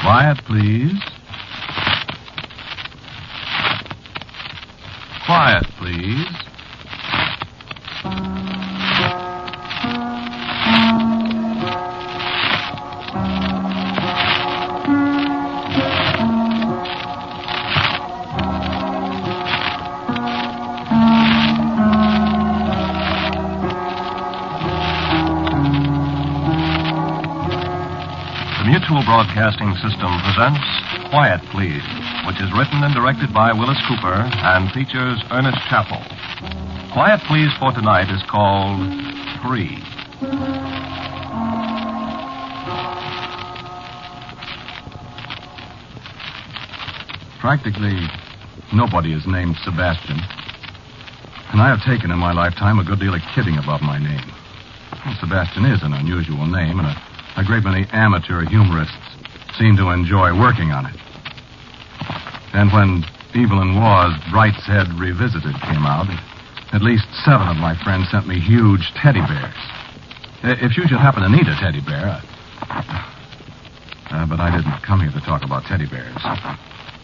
Quiet, please. Quiet, please. The Mutual Broadcasting System presents Quiet, Please, which is written and directed by Willis Cooper and features Ernest Chappell. Quiet, Please for tonight is called 3. Practically nobody is named Sebastian. And I have taken in my lifetime a good deal of kidding about my name. Well, Sebastian is an unusual name, and a great many amateur humorists seem to enjoy working on it. And when Evelyn Waugh's Brideshead Revisited came out, at least 7 of my friends sent me huge teddy bears. If you should happen to need a teddy bear... but I didn't come here to talk about teddy bears.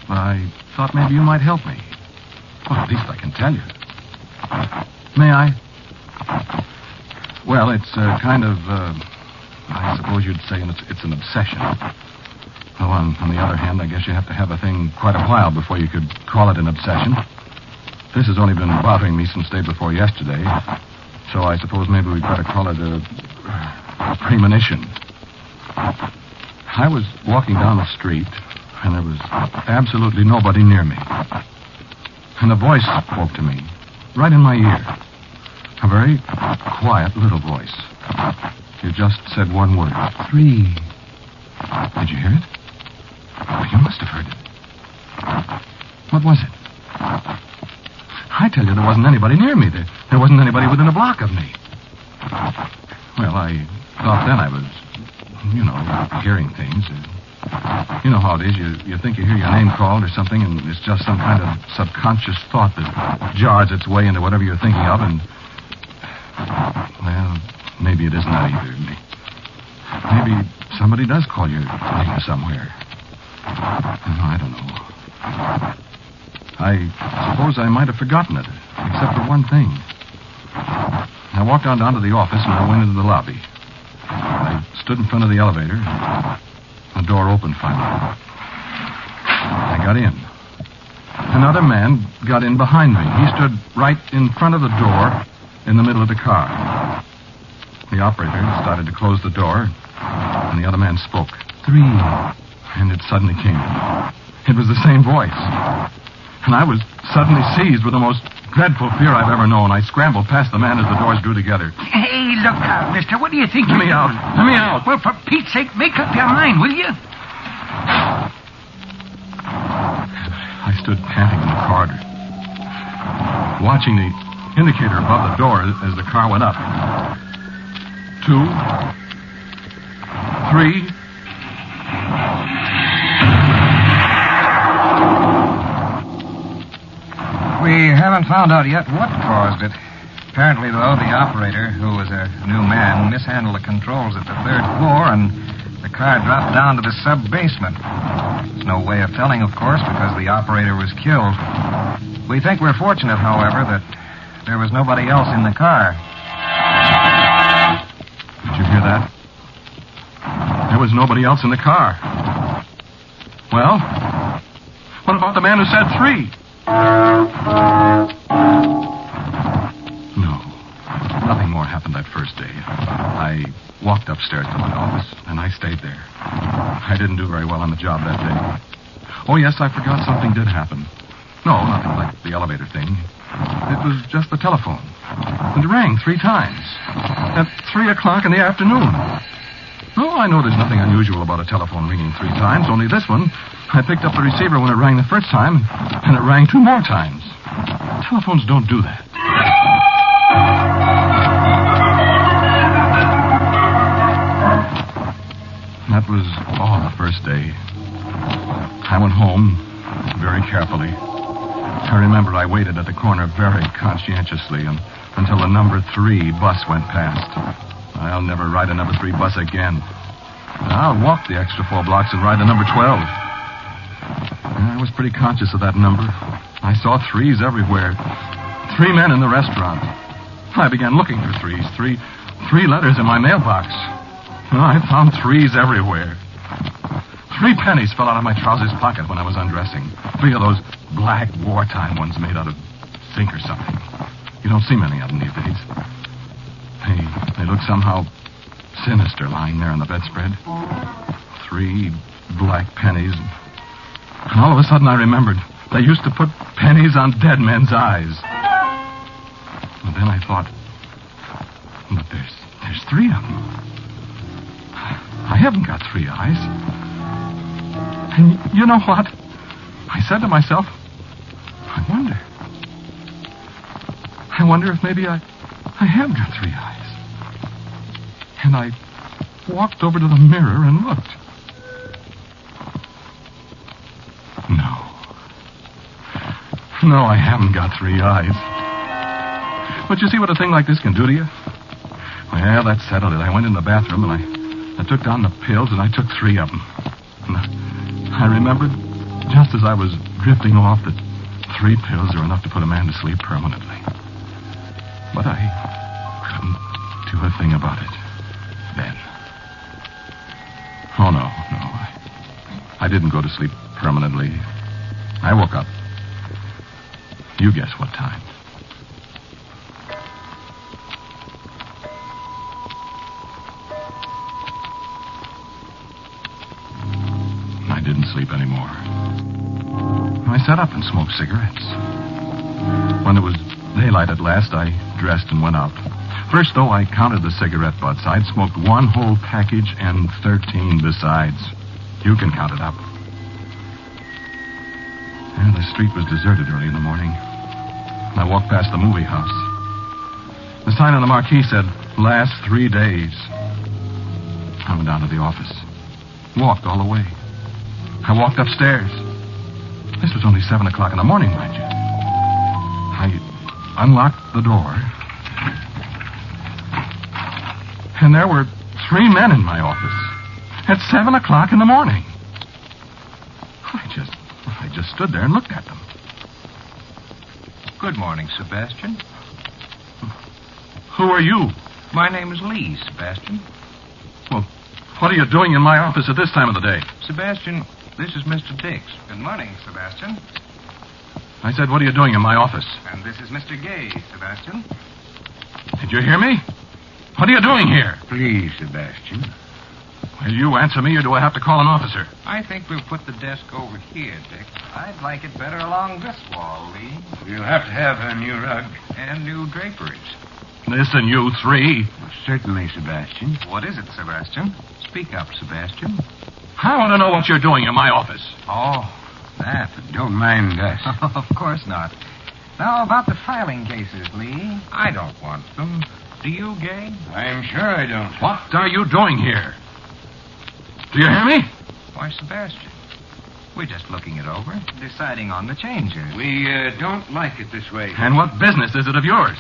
I thought maybe you might help me. Well, at least I can tell you. May I? Well, it's kind of... I suppose you'd say it's an obsession. Though on the other hand, I guess you have to have a thing quite a while before you could call it an obsession. This has only been bothering me since day before yesterday. So I suppose maybe we'd better call it a premonition. I was walking down the street, and there was absolutely nobody near me. And a voice spoke to me, right in my ear. A very quiet little voice. It just said one word. 3. Did you hear it? Oh, you must have heard it. What was it? I tell you, there wasn't anybody near me. There wasn't anybody within a block of me. Well, I thought then I was, hearing things. You know how it is. You think you hear your name called or something, and it's just some kind of subconscious thought that jars its way into whatever you're thinking of, and... Well... Maybe it isn't that either. Maybe somebody does call your name somewhere. I don't know. I suppose I might have forgotten it, except for one thing. I walked on down to the office and I went into the lobby. I stood in front of the elevator. The door opened finally. I got in. Another man got in behind me. He stood right in front of the door in the middle of the car. The operator started to close the door, and the other man spoke. 3. And it suddenly came. It was the same voice. And I was suddenly seized with the most dreadful fear I've ever known. I scrambled past the man as the doors drew together. Hey, look out, mister. What do you think Let me out. Let me out. Well, for Pete's sake, make up your mind, will you? I stood panting in the corridor, watching the indicator above the door as the car went up. 2, 3. We haven't found out yet what caused it. Apparently, though, the operator, who was a new man, mishandled the controls at the 3rd floor, and the car dropped down to the sub-basement. There's no way of telling, of course, because the operator was killed. We think we're fortunate, however, that there was nobody else in the car. Did you hear that? There was nobody else in the car. Well, what about the man who said 3? No. Nothing more happened that first day. I walked upstairs to my office, and I stayed there. I didn't do very well on the job that day. Oh, yes, I forgot something did happen. No, nothing like the elevator thing. It was just the telephone. It rang 3 times. At 3 o'clock in the afternoon. Oh, I know there's nothing unusual about a telephone ringing 3 times, only this one, I picked up the receiver when it rang the first time, and it rang 2 more times. Telephones don't do that. That was all the first day. I went home very carefully. I remember I waited at the corner very conscientiously until the number 3 bus went past. I'll never ride a number 3 bus again. I'll walk the extra 4 blocks and ride the number 12. I was pretty conscious of that number. I saw 3s everywhere. 3 men in the restaurant. I began looking for 3s. Three letters in my mailbox. I found 3s everywhere. 3 pennies fell out of my trousers pocket when I was undressing. 3 of those black wartime ones made out of zinc or something. You don't see many of them these days. They look somehow sinister lying there on the bedspread. 3 black pennies. And all of a sudden I remembered they used to put pennies on dead men's eyes. And then I thought, but there's 3 of them. I haven't got 3 eyes. And you know what? I said to myself, I wonder if maybe I have got 3 eyes. And I walked over to the mirror and looked. No, I haven't got 3 eyes. But you see what a thing like this can do to you? Well, that settled it. I went in the bathroom and I took down the pills and I took 3 of them. And I remembered, just as I was drifting off, that 3 pills are enough to put a man to sleep permanently. But I couldn't do a thing about it then. Oh, no. I didn't go to sleep permanently. I woke up. You guess what time. I didn't sleep anymore. I sat up and smoked cigarettes. When it was daylight at last, I dressed and went out. First, though, I counted the cigarette butts. I'd smoked 1 whole package and 13 besides. You can count it up. And the street was deserted early in the morning. I walked past the movie house. The sign on the marquee said, last 3 days. I went down to the office. Walked all the way. I walked upstairs. This was only 7 o'clock in the morning, mind you. I unlocked the door. And there were 3 men in my office. At 7 o'clock in the morning. I just stood there and looked at them. Good morning, Sebastian. Who are you? My name is Lee, Sebastian. Well, what are you doing in my office at this time of the day? Sebastian, this is Mr. Dix. Good morning, Sebastian. I said, what are you doing in my office? And this is Mr. Gay, Sebastian. Did you hear me? What are you doing here? Please, Sebastian. Will you answer me, or do I have to call an officer? I think we'll put the desk over here, Dick. I'd like it better along this wall, Lee. We'll have to have a new rug. And new draperies. Listen, you 3. Certainly, Sebastian. What is it, Sebastian? Speak up, Sebastian. I want to know what you're doing in my office. Oh, that. Don't mind us. Of course not. Now, about the filing cases, Lee. I don't want them. Do you, Gay? I'm sure I don't. What are you doing here? Do you hear me? Why, Sebastian, we're just looking it over, deciding on the changes. We don't like it this way. And what business is it of yours?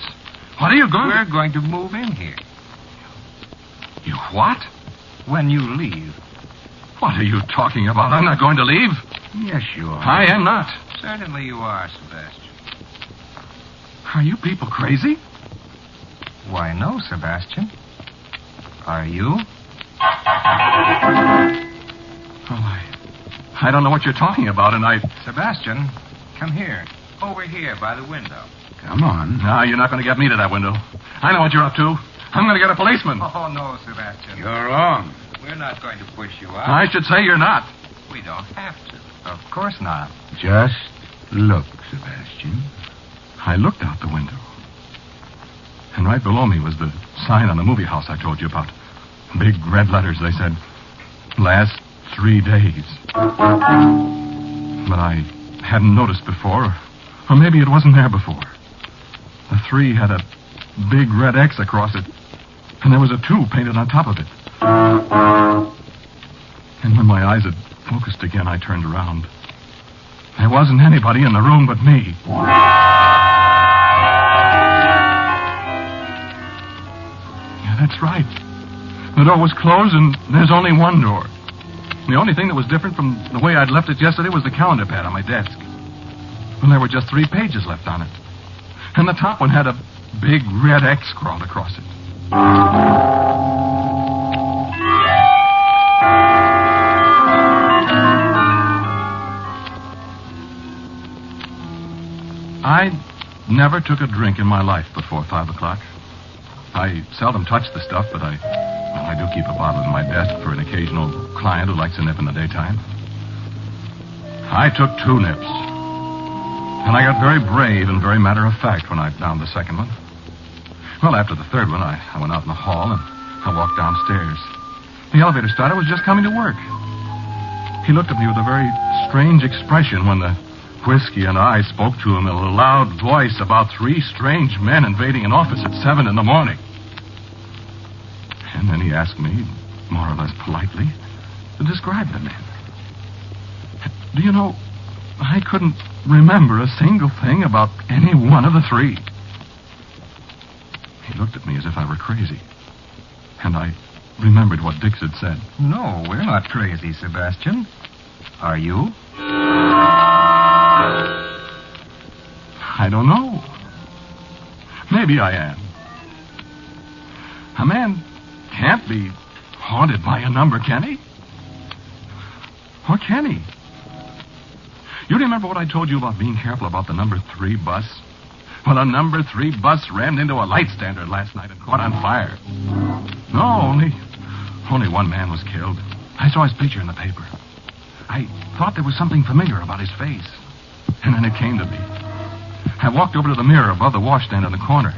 What are you going We're going to move in here. You what? When you leave. What are you talking about? I'm not going to leave. Yes, you are. I am not. Certainly you are, Sebastian. Are you people crazy? Why, no, Sebastian. Are you? Well, I don't know what you're talking about, and Sebastian, come here. Over here by the window. Come on. No, you're not going to get me to that window. I know what you're up to. I'm going to get a policeman. Oh, no, Sebastian. You're wrong. We're not going to push you out. I should say you're not. We don't have to. Of course not. Just look, Sebastian. I looked out the window. And right below me was the sign on the movie house I told you about. Big red letters, they said, last 3 days. But I hadn't noticed before, or maybe it wasn't there before. The 3 had a big red X across it, and there was a 2 painted on top of it. And when my eyes had focused again, I turned around. There wasn't anybody in the room but me. Yeah, that's right. The door was closed, and there's only one door. The only thing that was different from the way I'd left it yesterday was the calendar pad on my desk. And there were just 3 pages left on it. And the top one had a big red X scrawled across it. I never took a drink in my life before 5 o'clock. I seldom touch the stuff, but I do keep a bottle in my desk for an occasional client who likes a nip in the daytime. I took 2 nips. And I got very brave and very matter-of-fact when I downed the second one. Well, after the third one, I went out in the hall and I walked downstairs. The elevator starter was just coming to work. He looked at me with a very strange expression when the whiskey and I spoke to him in a loud voice about 3 strange men invading an office at 7 in the morning. And then he asked me, more or less politely, to describe the men. Do you know, I couldn't remember a single thing about any one of the 3. He looked at me as if I were crazy. And I remembered what Dix had said. No, we're not crazy, Sebastian. Are you? I don't know. Maybe I am. A man can't be haunted by a number, can he? Or can he? You remember what I told you about being careful about the number 3 bus? Well, a number 3 bus rammed into a light standard last night and caught on fire. No, only one man was killed. I saw his picture in the paper. I thought there was something familiar about his face. And then it came to me. I walked over to the mirror above the washstand in the corner.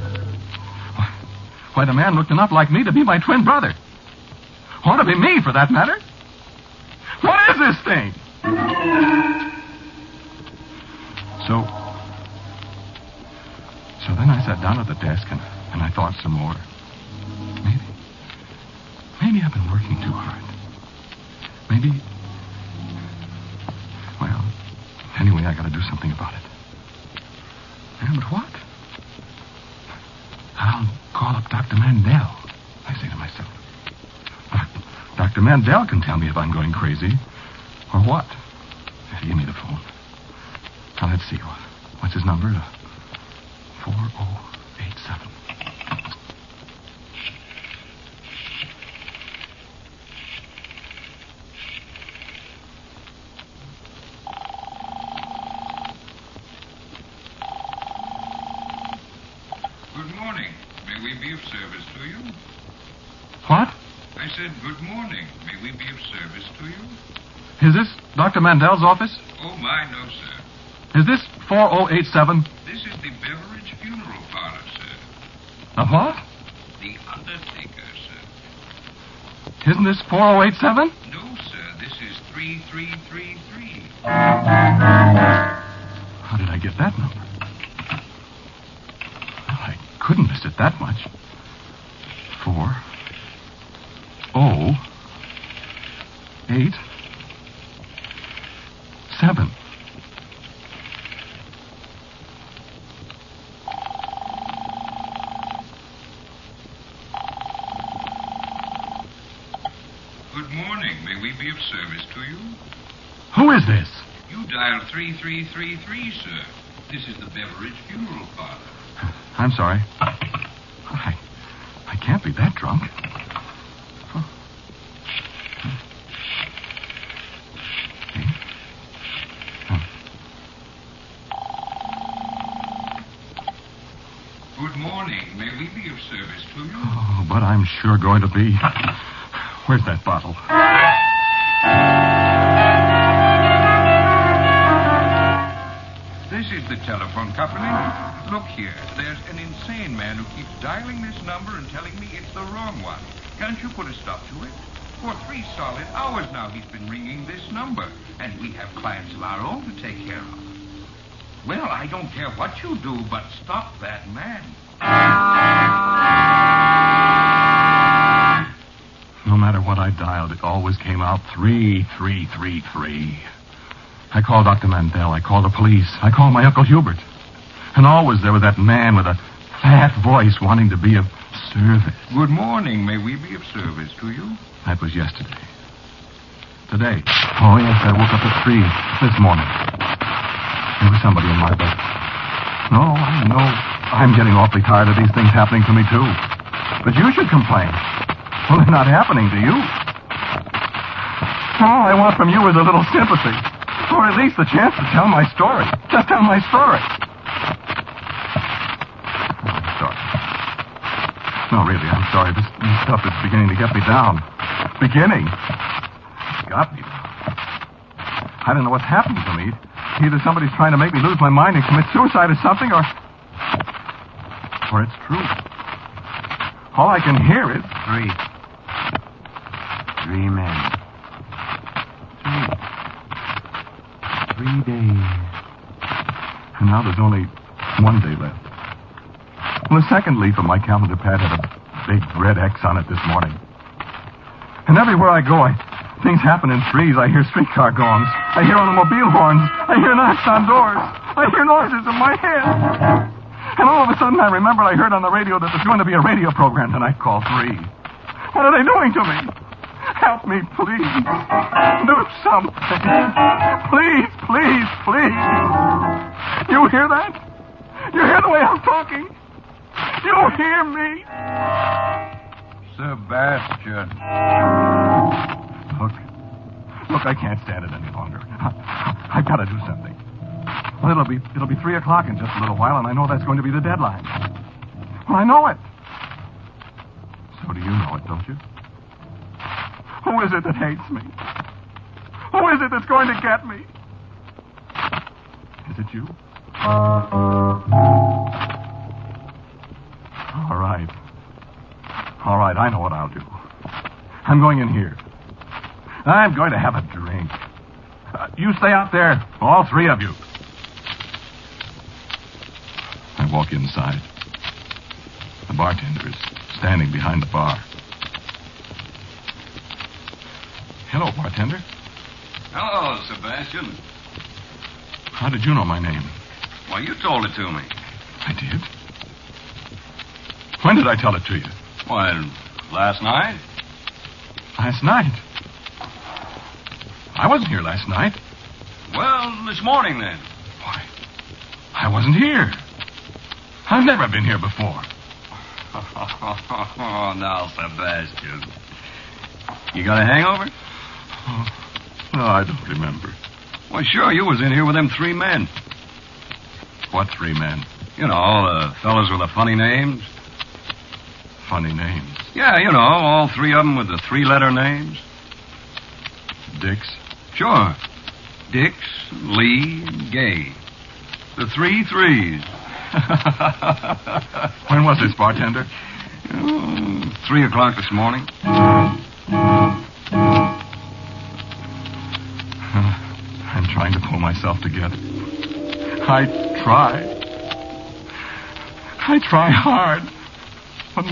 Why, the man looked enough like me to be my twin brother. Or to be me, for that matter. What is this thing? So then I sat down at the desk and I thought some more. Maybe I've been working too hard. Well, anyway, I got to do something about it. Yeah, but what? I'll call up Dr. Mandel, I say to myself. Dr. Mandel can tell me if I'm going crazy. Or what? Give me the phone. Now, let's see. What's his number? 4087. Good morning. May we be of service to you? What? I said good morning. May we be of service to you? Is this Dr. Mandel's office? Oh, my, no, sir. Is this 4087? This is the Beveridge Funeral Parlor, sir. A what? The Undertaker, sir. Isn't this 4087? No, sir. This is 3333. How did I get that number? Well, I couldn't miss it that much. 4087. Good morning. May we be of service to you? Who is this? You dialed 3333, sir. This is the Beveridge Funeral Parlor. I'm sorry. I can't be that drunk. Huh. Good morning. May we be of service to you? Oh, but I'm sure going to be. Where's that bottle? This is the telephone company. Look here, there's an insane man who keeps dialing this number and telling me it's the wrong one. Can't you put a stop to it? For 3 solid hours now he's been ringing this number, and we have clients of our own to take care of. Well, I don't care what you do, but stop that man. No matter what I dialed, it always came out 3333. I called Dr. Mandel. I called the police. I called my Uncle Hubert. And always there was that man with a fat voice wanting to be of Service. Good morning. May we be of service to you? That was yesterday. Today. Oh, yes, I woke up at 3 this morning. There was somebody in my bed. No, I know. I'm getting awfully tired of these things happening to me, too. But you should complain. Well, they're not happening to you. All I want from you is a little sympathy. Or at least the chance to tell my story. Just tell my story. I'm sorry. No, really, I'm sorry. This stuff is beginning to get me down. Beginning? It's got me down. I don't know what's happening to me. Either somebody's trying to make me lose my mind and commit suicide or something, or it's true. All I can hear is... 3 men. 3 days. And now there's only 1 day left. Well, the second leaf of my calendar pad had a big red X on it this morning. And everywhere I go, things happen in threes. I hear streetcar gongs. I hear automobile horns. I hear knocks on doors. I hear noises in my head. And all of a sudden, I remembered I heard on the radio that there's going to be a radio program tonight called 3. What are they doing to me? Help me, please. Do something. Please, please, please. You hear that? You hear the way I'm talking? You hear me? Sebastian. Look, I can't stand it any longer. I've got to do something. Well, it'll be 3 o'clock in just a little while, and I know that's going to be the deadline. Well, I know it. So do you know it, don't you? Who is it that hates me? Who is it that's going to get me? Is it you? All right. All right, I know what I'll do. I'm going in here. I'm going to have a drink. You stay out there, all 3 of you. I walk inside. The bartender is standing behind the bar. Hello, bartender. Hello, Sebastian. How did you know my name? Why, you told it to me. I did. When did I tell it to you? Why, last night? Last night. I wasn't here last night. Well, this morning, then. Why, I wasn't here. I've never been here before. Oh, now, Sebastian. You got a hangover? Oh, no, I don't remember. Why, sure, you was in here with them 3 men. What 3 men? You know, the fellas with the funny names. Funny names. Yeah, you know, all 3 of them with the 3-letter names. Dix? Sure. Dix, Lee, Gay. The 3 threes. When was this, bartender? 3 o'clock this morning. I'm trying to pull myself together. I try hard. But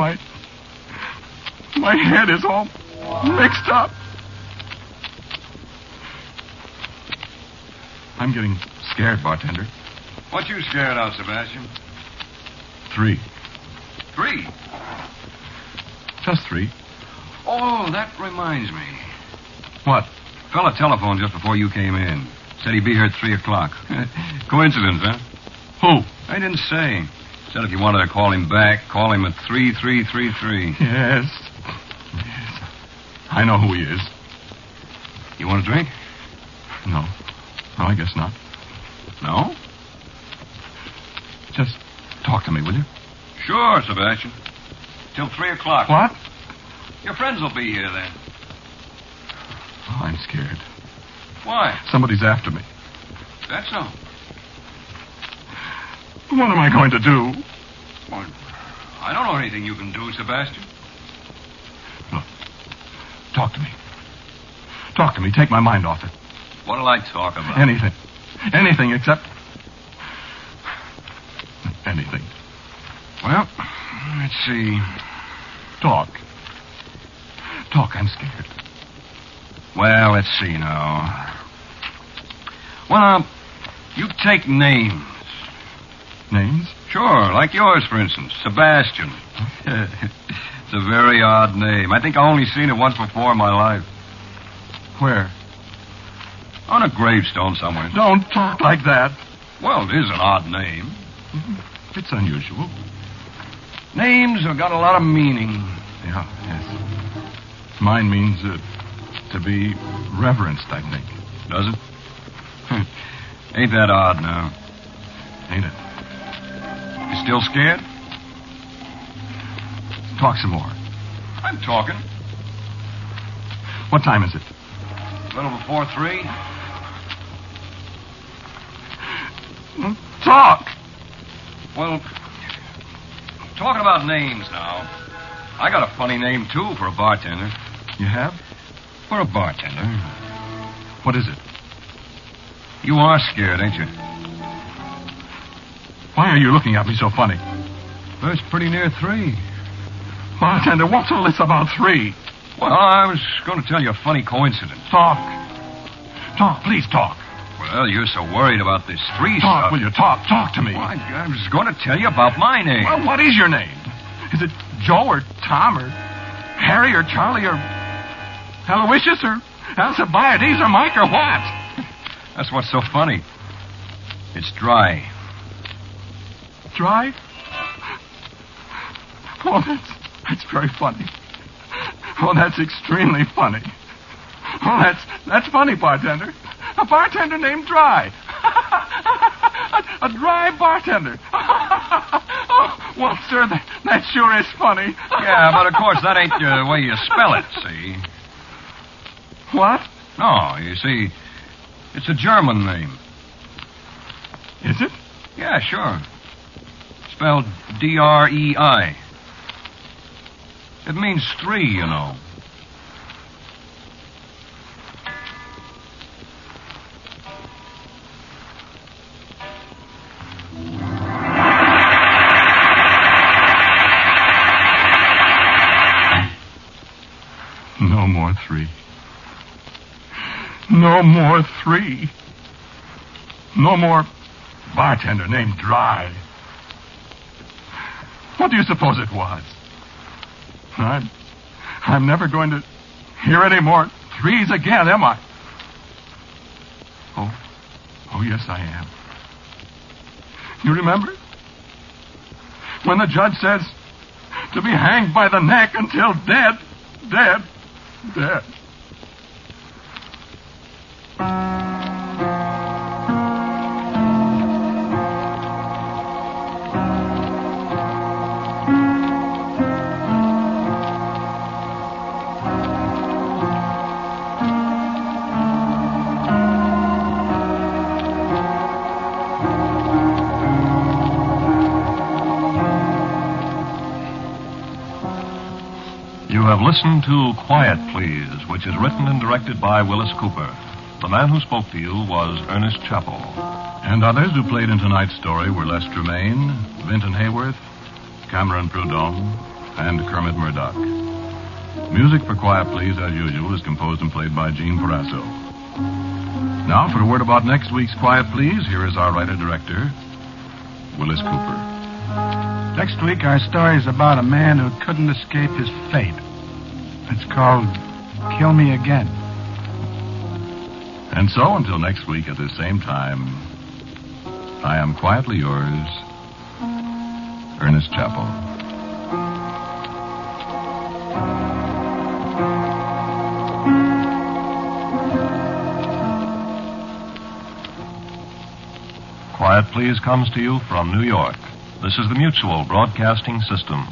my head is all mixed up. I'm getting scared, bartender. What you scared of, Sebastian? 3. 3? Just 3. Oh, that reminds me. What? Fella telephoned just before you came in. Said he'd be here at 3 o'clock. Coincidence, huh? Who? I didn't say. Said if you wanted to call him back, call him at 3333. Yes. I know who he is. You want a drink? No, I guess not. No? Just talk to me, will you? Sure, Sebastian. Till 3 o'clock. What? Your friends will be here then. Oh, I'm scared. Why? Somebody's after me. That's so. What am I going to do? Well, I don't know anything you can do, Sebastian. Look, talk to me. Talk to me. Take my mind off it. What'll I talk about? Anything. Anything except... anything. Well, let's see. Talk. Talk, I'm scared. Well, let's see now. Well, you take names. Names? Sure, like yours, for instance. Sebastian. It's a very odd name. I think I only seen it once before in my life. Where? On a gravestone somewhere. Don't talk like that. Well, it is an odd name. It's unusual. Names have got a lot of meaning. Yeah, yes. Mine means to be reverenced, I think. Does it? Ain't that odd now? Ain't it? You still scared? Talk some more. I'm talking. What time is it? A little before 3. Talk! Well, talking about names now. I got a funny name, too, for a bartender. You have? For a bartender. What is it? You are scared, ain't you? Why are you looking at me so funny? Well, it's pretty near 3. Bartender, what's all this about 3? Well, I was going to tell you a funny coincidence. Talk. Talk, please talk. Well, you're so worried about this 3 Talk, stuff. will you? Talk. Talk to me. Well, I was going to tell you about my name. Well, what is your name? Is it Joe or Tom or Harry or Charlie or Aloysius or Alcibiades or Mike or what? That's what's so funny. It's Dry. Dry? Oh, that's very funny. Oh, that's extremely funny. Oh, that's funny, bartender. A bartender named Dry. a dry bartender. Oh, well, sir, that sure is funny. Yeah, but of course that ain't the way you spell it, see? What? No, you see, it's a German name. Is it? Yeah, sure. Spelled D-R-E-I. It means 3, you know. No more 3. No more 3. No more bartender named Dry. What do you suppose it was? I'm never going to hear any more 3s again, am I? Oh, yes, I am. You remember? When the judge says to be hanged by the neck until dead. You have listened to Quiet Please, which is written and directed by Willis Cooper. The man who spoke to you was Ernest Chappell. And others who played in tonight's story were Les Tremaine, Vinton Hayworth, Cameron Prudhomme, and Kermit Murdoch. Music for Quiet Please, as usual, is composed and played by Gene Parasso. Now, for a word about next week's Quiet Please, here is our writer-director, Willis Cooper. Next week, our story is about a man who couldn't escape his fate. It's called Kill Me Again. And so, until next week at the same time, I am quietly yours, Ernest Chappell. Quiet Please comes to you from New York. This is the Mutual Broadcasting System.